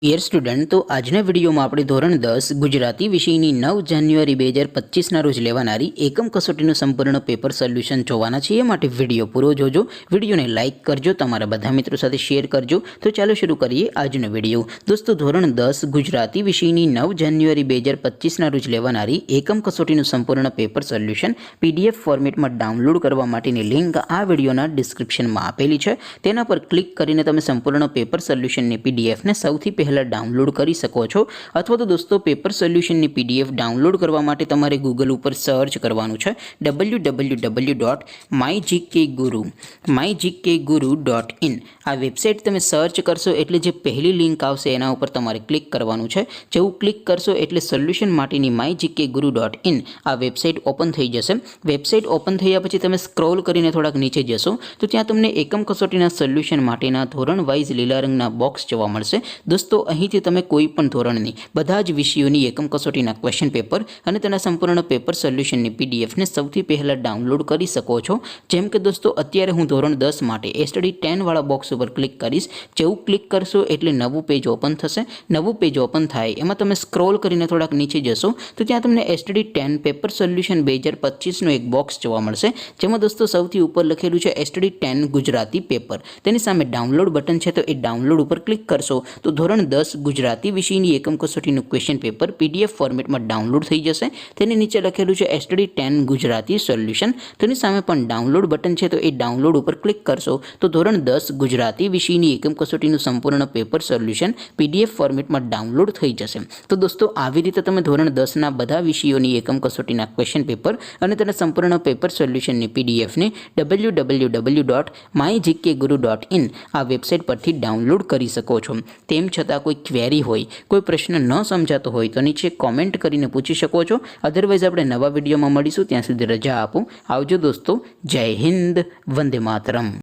Dear student, તો આજના વિડીયોમાં આપણે ધોરણ 10 ગુજરાતી વિષયની 9 જાન્યુઆરી 2025ના રોજ લેવાનારી એકમ કસોટીનું સંપૂર્ણ પેપર સોલ્યુશન જોવાના છીએ. માટે વિડીયો પૂરો જોજો, વિડીયોને લાઇક કરજો, તમારા બધા મિત્રો સાથે શેર કરજો. તો ચાલો શરૂ કરીએ આજનો વિડીયો. દોસ્તો, ધોરણ 10 ગુજરાતી વિષયની 9 જાન્યુઆરી 2025ના રોજ લેવાનારી એકમ કસોટીનું સંપૂર્ણ પેપર સોલ્યુશન PDF ફોર્મેટમાં ડાઉનલોડ કરવા માટેની લિંક આ વિડીયોના ડિસ્ક્રિપ્શનમાં આપેલી છે. તેના પર ક્લિક કરીને તમે સંપૂર્ણ પેપર સોલ્યુશનની PDFને સૌથી પહેલાં ડાઉનલોડ કરી શકો છો. અથવા તો દોસ્તો, પેપર સોલ્યુશનની PDF ડાઉનલોડ કરવા માટે તમારે ગૂગલ ઉપર સર્ચ કરવાનું છે www.mygkguru.in. આ વેબસાઇટ તમે સર્ચ કરશો એટલે જે પહેલી લિંક આવશે એના ઉપર તમારે ક્લિક કરવાનું છે. જેવું ક્લિક કરશો એટલે સોલ્યુશન માટેની mygkguru.in આ વેબસાઇટ ઓપન થઈ જશે. વેબસાઇટ ઓપન થયા પછી તમે સ્ક્રોલ કરીને થોડાક નીચે જશો તો ત્યાં તમને એકમ કસોટીના સોલ્યુશન માટેના ધોરણ વાઇઝ લીલા રંગના બોક્સ જોવા મળશે. દોસ્તો, અહીંથી તમે કોઈ પણ ધોરણની બધા જ વિષયોની એકમ કસોટીના ક્વેશ્ચન પેપર અને તેના સંપૂર્ણ પેપર સોલ્યુશનની PDFને સૌથી પહેલાં ડાઉનલોડ કરી શકો છો. જેમ કે દોસ્તો, અત્યારે હું ધોરણ 10 માટે STD 10 વાળા બોક્સ ઉપર ક્લિક કરીશ. જેવું ક્લિક કરશો એટલે નવું પેજ ઓપન થશે. નવું પેજ ઓપન થાય એમાં તમે સ્ક્રોલ કરીને થોડાક નીચે જશો તો ત્યાં તમને STD 10 પેપર સોલ્યુશન 2025નું એક બોક્સ જોવા મળશે. જેમાં દોસ્તો સૌથી ઉપર લખેલું છે STD 10 ગુજરાતી પેપર. તેની સામે ડાઉનલોડ બટન છે, તો એ ડાઉનલોડ ઉપર ક્લિક કરશો તો ધોરણ 10 ગુજરાતી વિષયની એકમ કસોટીનું ક્વેશ્ચન પેપર PDF ફોર્મેટમાં ડાઉનલોડ થઈ જશે. તેની નીચે લખેલું છે STD 10 ગુજરાતી સોલ્યુશન. તેની સામે પણ ડાઉનલોડ બટન છે, તો એ ડાઉનલોડ ઉપર ક્લિક કરશો તો ધોરણ 10 ગુજરાતી વિષયની એકમ કસોટીનું સંપૂર્ણ પેપર સોલ્યુશન PDF ફોર્મેટમાં ડાઉનલોડ થઈ જશે. તો દોસ્તો, આવી રીતે તમે ધોરણ 10ના બધા વિષયોની એકમ કસોટીના ક્વેશ્ચન પેપર અને તેના સંપૂર્ણ પેપર સોલ્યુશનની PDFને www.mygkguru.in આ વેબસાઇટ પરથી ડાઉનલોડ કરી શકો છો. તેમ છતાં કોઈ ક્વેરી હોય, કોઈ પ્રશ્ન ન સમજાતો હોય તો નીચે કોમેન્ટ કરીને પૂછી શકો છો. અધરવાઇઝ આપણે નવા વિડીયોમાં મળીશું. ત્યાં સુધી રજા આપો. આવજો દોસ્તો. જય હિન્દ. વંદે માતરમ.